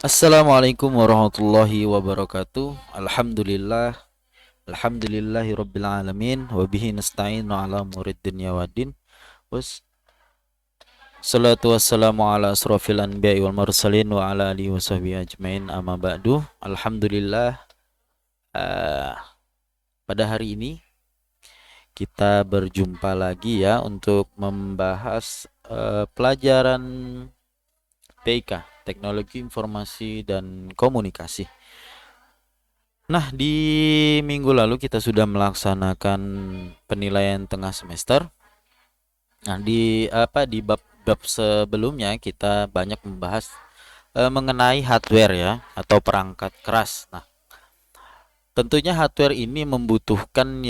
Assalamualaikum warahmatullahi wabarakatuh. Alhamdulillahi rabbil alamin wa bihi nasta'inu ala umurid dunya waddin. Was salatu wassalamu ala asrofil anbiya'i wal mursalin wa ala alihi wa sahbihi ajmain amma ba'du. Alhamdulillah, eh, pada hari ini kita berjumpa lagi ya untuk membahas pelajaran TIK, Teknologi Informasi dan Komunikasi. Nah, di minggu lalu kita sudah melaksanakan penilaian tengah semester. Nah, di bab sebelumnya kita banyak membahas mengenai hardware ya atau perangkat keras. Nah, tentunya hardware ini membutuhkan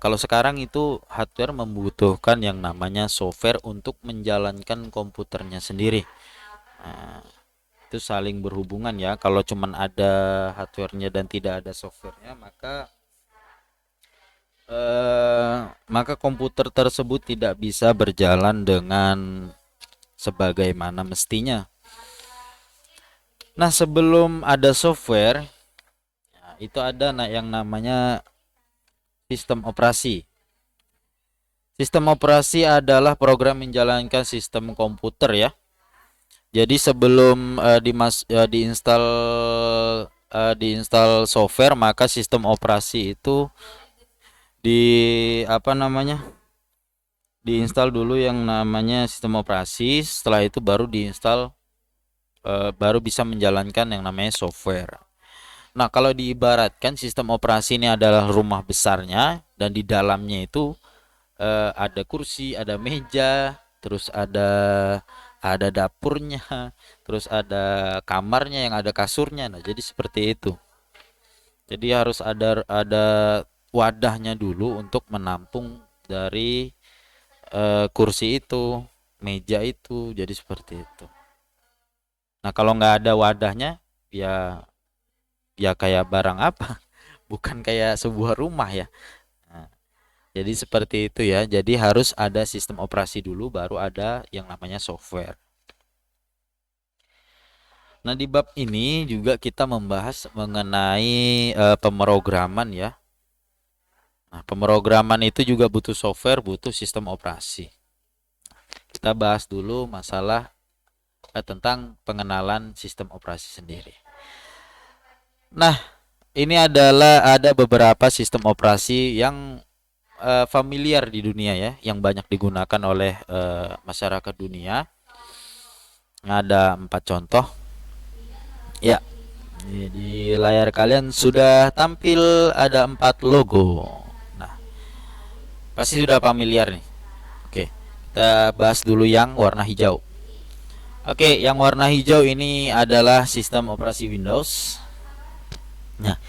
kalau sekarang itu hardware membutuhkan yang namanya software untuk menjalankan komputernya sendiri. Nah, itu saling berhubungan ya. Kalau cuman ada hardware-nya dan tidak ada software-nya, maka komputer tersebut tidak bisa berjalan dengan sebagaimana mestinya. Nah, sebelum ada software, ya, itu ada yang namanya sistem operasi. Sistem operasi adalah program menjalankan sistem komputer ya. Jadi sebelum diinstal software, maka sistem operasi itu di apa namanya diinstal dulu yang namanya sistem operasi. Setelah itu baru bisa menjalankan yang namanya software. Nah, kalau diibaratkan sistem operasi ini adalah rumah besarnya dan di dalamnya itu ada kursi, ada meja, terus ada dapurnya, terus ada kamarnya yang ada kasurnya. Nah, jadi seperti itu. Jadi harus ada wadahnya dulu untuk menampung dari kursi itu, meja itu. Jadi seperti itu. Nah, kalau nggak ada wadahnya, ya ya kayak barang apa? Bukan kayak sebuah rumah ya. Nah, jadi seperti itu ya. Jadi harus ada sistem operasi dulu, baru ada yang namanya software. Nah, di bab ini juga kita membahas mengenai pemrograman ya. Nah, pemrograman itu juga butuh software, butuh sistem operasi. Kita bahas dulu masalah tentang pengenalan sistem operasi sendiri. Nah, ini ada beberapa sistem operasi yang familiar di dunia ya, yang banyak digunakan oleh masyarakat dunia. Ada 4 contoh. Ya, di layar kalian sudah tampil ada 4 logo. Nah, pasti sudah familiar nih. Oke, kita bahas dulu yang warna hijau. Oke, yang warna hijau ini adalah sistem operasi Windows. Nah,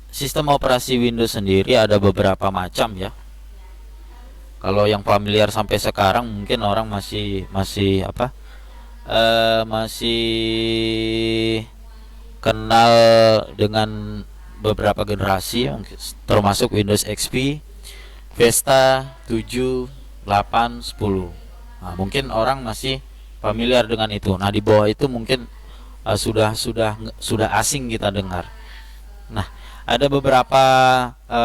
sistem operasi Windows sendiri ada beberapa macam ya. Kalau yang familiar sampai sekarang mungkin orang masih masih apa? Masih kenal dengan beberapa generasi termasuk Windows XP, Vista 7, 8, 10. Nah, mungkin orang masih familiar dengan itu. Nah, di bawah itu mungkin sudah asing kita dengar. Nah, ada beberapa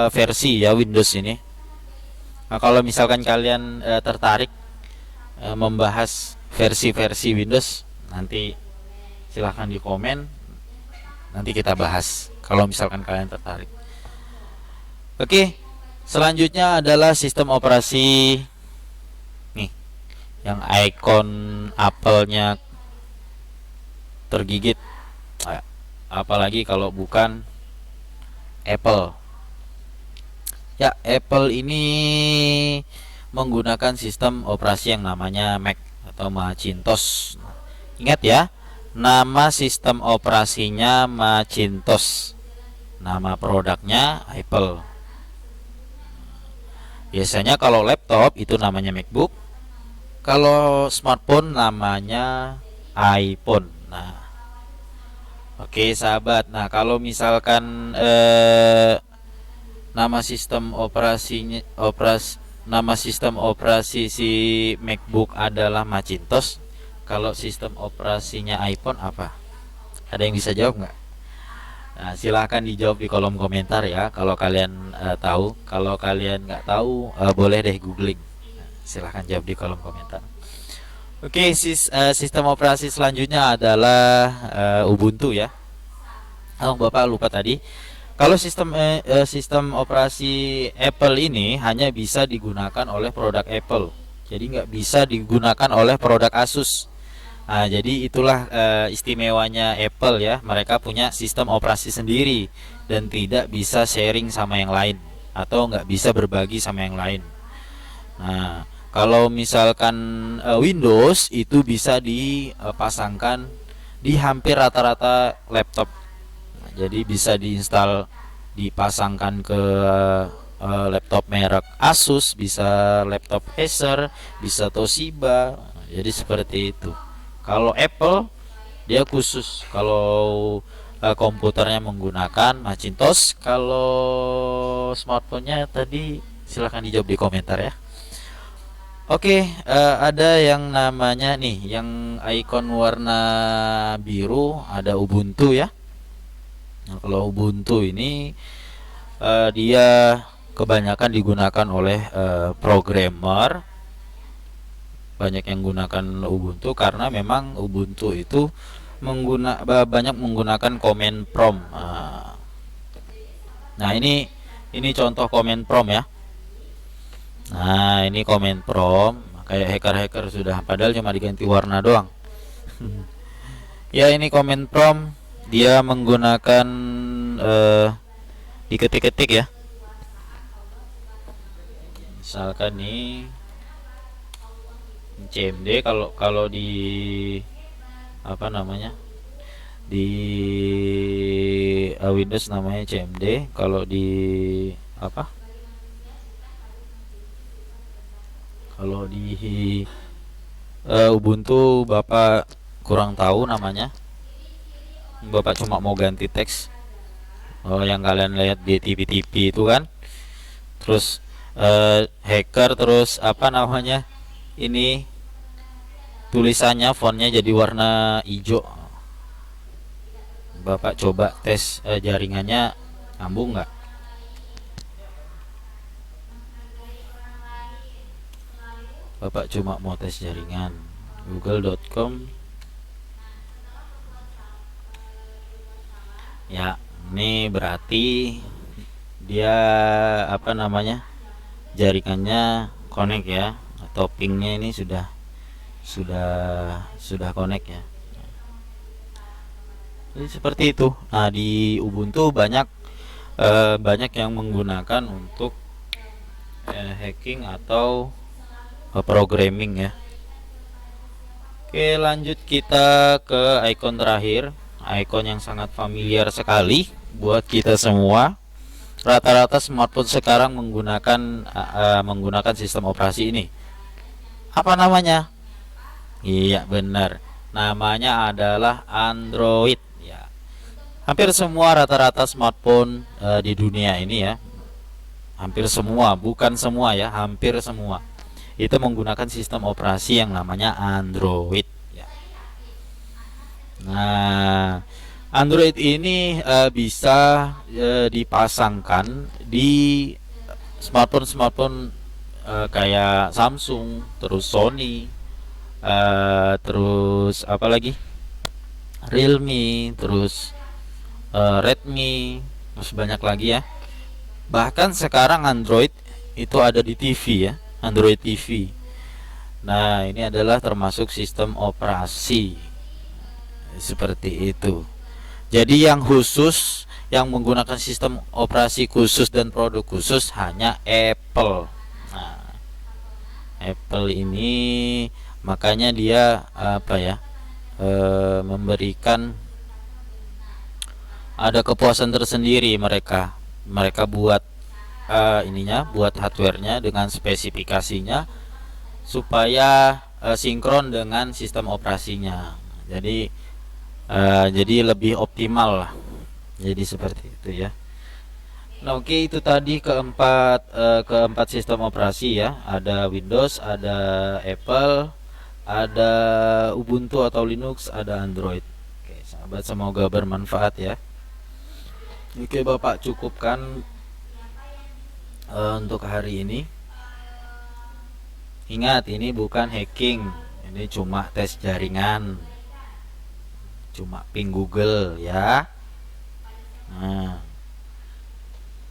versi ya Windows ini. Nah, kalau misalkan kalian tertarik membahas versi-versi Windows, nanti silahkan di komen, nanti kita bahas kalau misalkan kalian tertarik. Oke, selanjutnya adalah sistem operasi nih, yang ikon apelnya tergigit, apalagi kalau bukan Apple. Ya, Apple ini menggunakan sistem operasi yang namanya Mac atau Macintosh. Ingat ya, nama sistem operasinya Macintosh. Nama produknya Apple. Biasanya kalau laptop itu namanya MacBook, kalau smartphone namanya iPhone. Nah, oke sahabat. Nah, kalau misalkan nama sistem operasi si MacBook adalah Macintosh, kalau sistem operasinya iPhone apa? Ada yang bisa jawab nggak? Nah, silahkan dijawab di kolom komentar ya. Kalau kalian tahu, kalau kalian nggak tahu, boleh deh googling. Silahkan jawab di kolom komentar. Oke, sistem operasi selanjutnya adalah Ubuntu ya. Oh, Bapak lupa tadi. Kalau sistem operasi Apple ini hanya bisa digunakan oleh produk Apple. Jadi nggak bisa digunakan oleh produk Asus. Nah, jadi itulah istimewanya Apple ya. Mereka punya sistem operasi sendiri dan tidak bisa sharing sama yang lain atau nggak bisa berbagi sama yang lain. Nah, kalau misalkan Windows itu bisa dipasangkan di hampir rata-rata laptop. Nah, jadi bisa dipasangkan ke laptop merek Asus, bisa laptop Acer, bisa Toshiba. Jadi seperti itu. Kalau Apple dia khusus kalau komputernya menggunakan Macintosh. Kalau smartphone-nya tadi silahkan dijawab di komentar ya. Oke, ada yang namanya nih, yang icon warna biru, ada Ubuntu ya. Nah, kalau Ubuntu ini dia kebanyakan digunakan oleh programmer. Banyak yang gunakan Ubuntu karena memang Ubuntu itu banyak menggunakan command prompt. Nah, ini contoh command prompt ya. Nah, ini command prompt kayak hacker-hacker sudah, padahal cuma diganti warna doang. Ya, ini command prompt dia menggunakan diketik-ketik ya. Misalkan nih CMD, kalau di apa namanya, di Windows namanya CMD, kalau di apa, kalau di Ubuntu Bapak kurang tahu namanya. Bapak cuma mau ganti teks. Yang kalian lihat di TV-TV itu kan. Terus hacker, terus apa namanya, ini tulisannya fontnya jadi warna hijau. Bapak coba tes jaringannya nyambung nggak? Bapak cuma mau tes jaringan google.com ya. Ini berarti dia apa namanya, jaringannya connect ya, atau pingnya ini sudah connect ya. Jadi seperti itu. Nah, di Ubuntu banyak yang menggunakan untuk hacking atau programming ya. Oke, lanjut kita ke icon terakhir, icon yang sangat familiar sekali buat kita semua. Rata-rata smartphone sekarang menggunakan sistem operasi ini. Apa namanya? Iya, benar. Namanya adalah Android ya. Hampir semua rata-rata smartphone di dunia ini ya, hampir semua, bukan semua ya, hampir semua itu menggunakan sistem operasi yang namanya Android ya. Nah, Android ini bisa dipasangkan di smartphone kayak Samsung, terus Sony, terus apa lagi, Realme, terus Redmi, terus banyak lagi ya. Bahkan sekarang Android itu ada di TV ya, Android TV. Nah, ini adalah termasuk sistem operasi seperti itu. Jadi yang khusus, yang menggunakan sistem operasi khusus dan produk khusus hanya Apple. Nah, Apple ini makanya dia apa ya, memberikan ada kepuasan tersendiri. Mereka buat buat hardwarenya dengan spesifikasinya supaya sinkron dengan sistem operasinya. Jadi lebih optimal lah. Jadi seperti itu ya. Nah, oke, itu tadi keempat sistem operasi ya. Ada Windows, ada Apple, ada Ubuntu atau Linux, ada Android. Oke, sahabat, semoga bermanfaat ya. Oke, Bapak cukupkan untuk hari ini. Ingat, ini bukan hacking, ini cuma tes jaringan, cuma ping Google ya. Nah,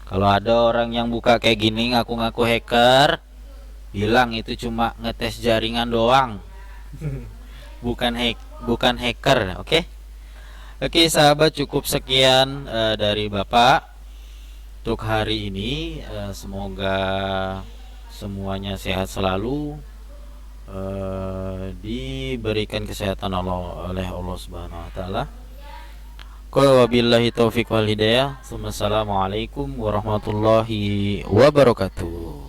kalau ada orang yang buka kayak gini ngaku-ngaku hacker, bilang itu cuma ngetes jaringan doang, bukan hacker, oke? Oke, sahabat, cukup sekian dari Bapak untuk hari ini. Semoga semuanya sehat selalu, diberikan kesehatan oleh Allah Subhanahu wa taala. Wabillahi taufik wal hidayah. Assalamualaikum warahmatullahi wabarakatuh.